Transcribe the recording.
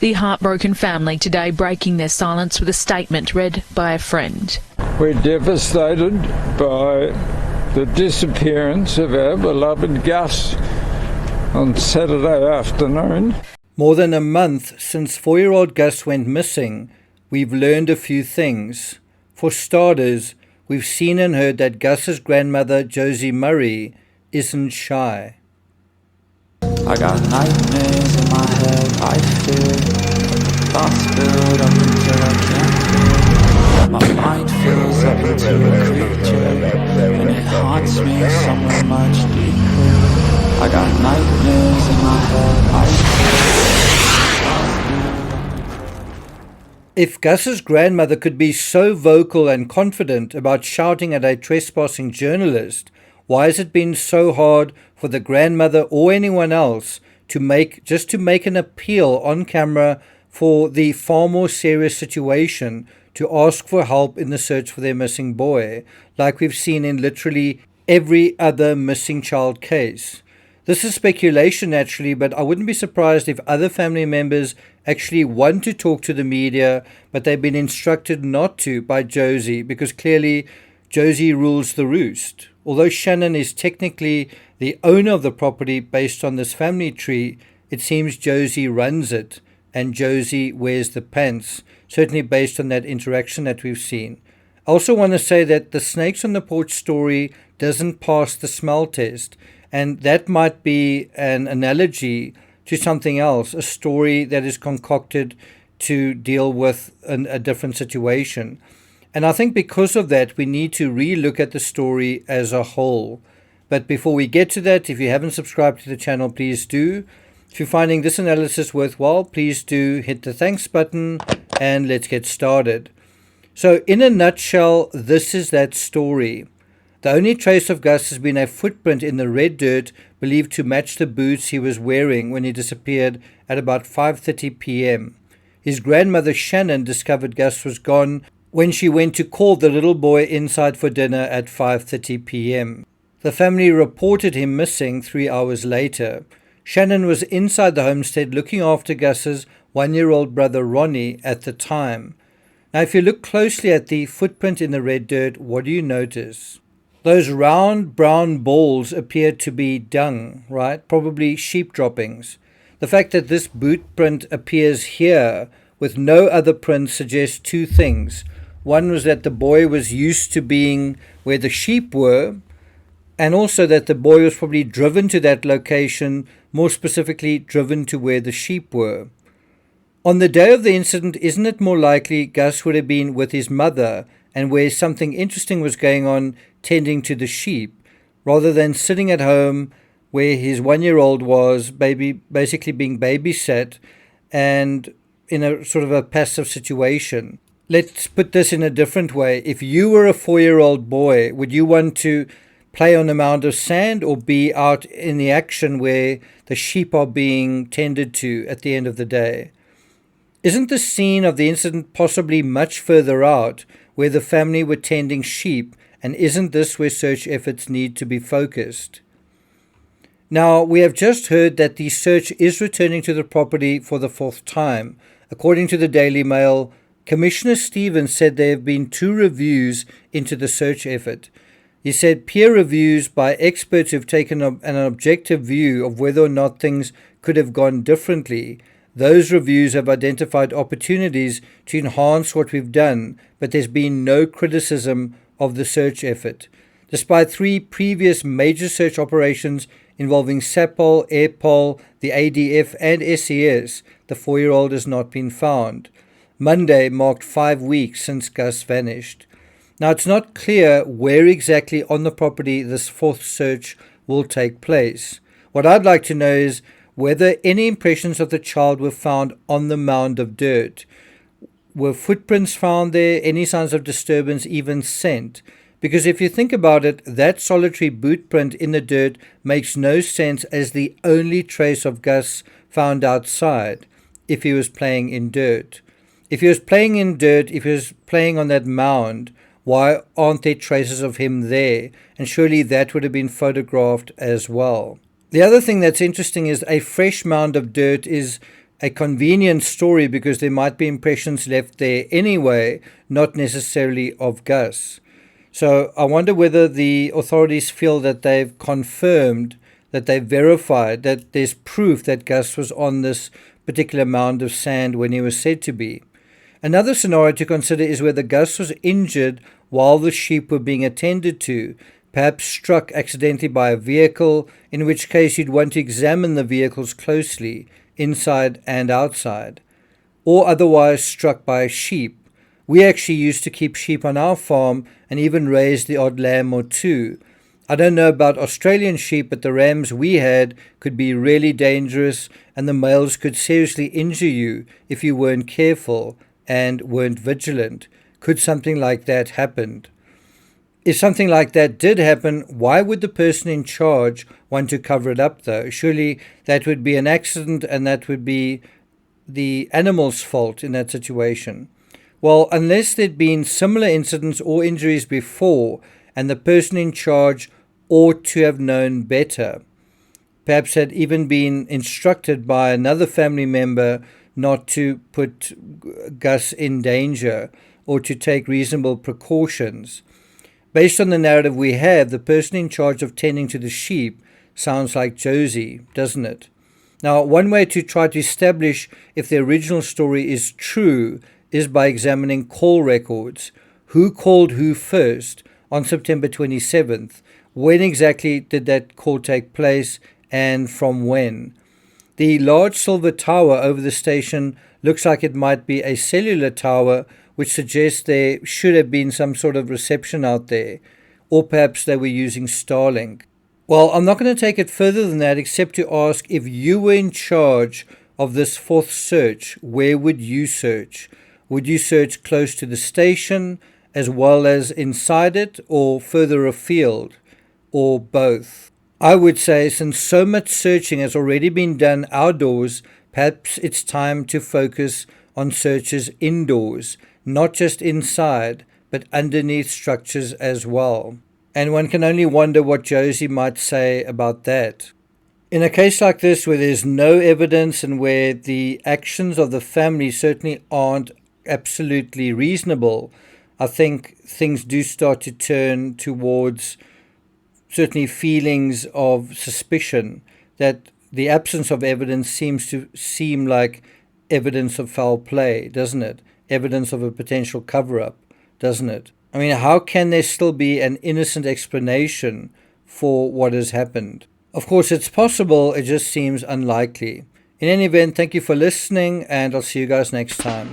The heartbroken family today breaking their silence with a statement read by a friend. We're devastated by the disappearance of our beloved Gus on Saturday afternoon. More than a month since 4-year-old Gus went missing, we've learned a few things. For starters, we've seen and heard that Gus's grandmother, Josie Murray, isn't shy. I got nightmares in my head, I fear thoughts build up until I can't feel. My mind fills up into a creature, and it haunts me somewhere much deeper. I got nightmares in my head, I fear. If Gus's grandmother could be so vocal and confident about shouting at a trespassing journalist, why has it been so hard for the grandmother or anyone else to make an appeal on camera for the far more serious situation, to ask for help in the search for their missing boy, like we've seen in literally every other missing child case? This is speculation naturally, but I wouldn't be surprised if other family members actually want to talk to the media, but they've been instructed not to by Josie, because clearly Josie rules the roost. Although Shannon is technically the owner of the property based on this family tree, it seems Josie runs it, and Josie wears the pants, certainly based on that interaction that we've seen. I also want to say that the snakes on the porch story doesn't pass the smell test, and that might be an analogy to something else, a story that is concocted to deal with a different situation. And I think because of that, we need to re-look at the story as a whole. But before we get to that, if you haven't subscribed to the channel, please do. If you're finding this analysis worthwhile, please do hit the thanks button, and let's get started. So in a nutshell, this is that story. The only trace of Gus has been a footprint in the red dirt believed to match the boots he was wearing when he disappeared at about 5:30 p.m. His grandmother Shannon discovered Gus was gone when she went to call the little boy inside for dinner at 5:30 p.m. The family reported him missing 3 hours later. Shannon was inside the homestead looking after Gus's 1-year-old brother Ronnie at the time. Now, if you look closely at the footprint in the red dirt, what do you notice? Those round brown balls appear to be dung, right? Probably sheep droppings. The fact that this boot print appears here with no other print suggests two things. One was that the boy was used to being where the sheep were, and also that the boy was probably driven to that location, more specifically driven to where the sheep were. On the day of the incident, isn't it more likely Gus would have been with his mother and where something interesting was going on tending to the sheep, rather than sitting at home where his 1-year-old was basically being babysat and in a sort of a passive situation? Let's put this in a different way. If you were a 4-year-old boy, would you want to play on a mound of sand or be out in the action where the sheep are being tended to at the end of the day? Isn't the scene of the incident possibly much further out where the family were tending sheep, and isn't this where search efforts need to be focused? Now, we have just heard that the search is returning to the property for the 4th time. According to the Daily Mail, Commissioner Stevens said there have been 2 reviews into the search effort. He said peer reviews by experts who've taken an objective view of whether or not things could have gone differently. Those reviews have identified opportunities to enhance what we've done, but there's been no criticism of the search effort. Despite 3 previous major search operations involving SAPOL, AirPol, the ADF and SES, the 4-year-old has not been found. Monday marked 5 weeks since Gus vanished. Now, it's not clear where exactly on the property this 4th search will take place. What I'd like to know is whether any impressions of the child were found on the mound of dirt. Were footprints found there? Any signs of disturbance even scent? Because if you think about it, that solitary boot print in the dirt makes no sense as the only trace of Gus found outside if he was playing in dirt. If he was playing in dirt, if he was playing on that mound, why aren't there traces of him there? And surely that would have been photographed as well. The other thing that's interesting is a fresh mound of dirt is a convenient story because there might be impressions left there anyway, not necessarily of Gus. So I wonder whether the authorities feel that they've confirmed, that they've verified, that there's proof that Gus was on this particular mound of sand when he was said to be. Another scenario to consider is whether Gus was injured while the sheep were being attended to, perhaps struck accidentally by a vehicle, in which case you'd want to examine the vehicles closely, inside and outside, or otherwise struck by a sheep. We actually used to keep sheep on our farm and even raise the odd lamb or two. I don't know about Australian sheep, but the rams we had could be really dangerous, and the males could seriously injure you if you weren't careful and weren't vigilant. Could something like that happen? If something like that did happen, why would the person in charge want to cover it up, though? Surely that would be an accident, and that would be the animal's fault in that situation. Well, unless there'd been similar incidents or injuries before, and the person in charge ought to have known better. Perhaps had even been instructed by another family member not to put Gus in danger or to take reasonable precautions. Based on the narrative we have, the person in charge of tending to the sheep sounds like Josie, doesn't it? Now, one way to try to establish if the original story is true is by examining call records. Who called who first on September 27th? When exactly did that call take place, and from when? The large silver tower over the station looks like it might be a cellular tower, which suggests there should have been some sort of reception out there, or perhaps they were using Starlink. Well, I'm not going to take it further than that, except to ask, if you were in charge of this fourth search, where would you search? Would you search close to the station as well as inside it, or further afield, or both? I would say, since so much searching has already been done outdoors, perhaps it's time to focus on searches indoors, not just inside, but underneath structures as well. And one can only wonder what Josie might say about that. In a case like this, where there's no evidence and where the actions of the family certainly aren't absolutely reasonable, I think things do start to turn towards certainly feelings of suspicion, that the absence of evidence seems to seem like evidence of foul play, doesn't it? Evidence of a potential cover-up, doesn't it? I mean, how can there still be an innocent explanation for what has happened? Of course, it's possible, it just seems unlikely. In any event, thank you for listening, and I'll see you guys next time.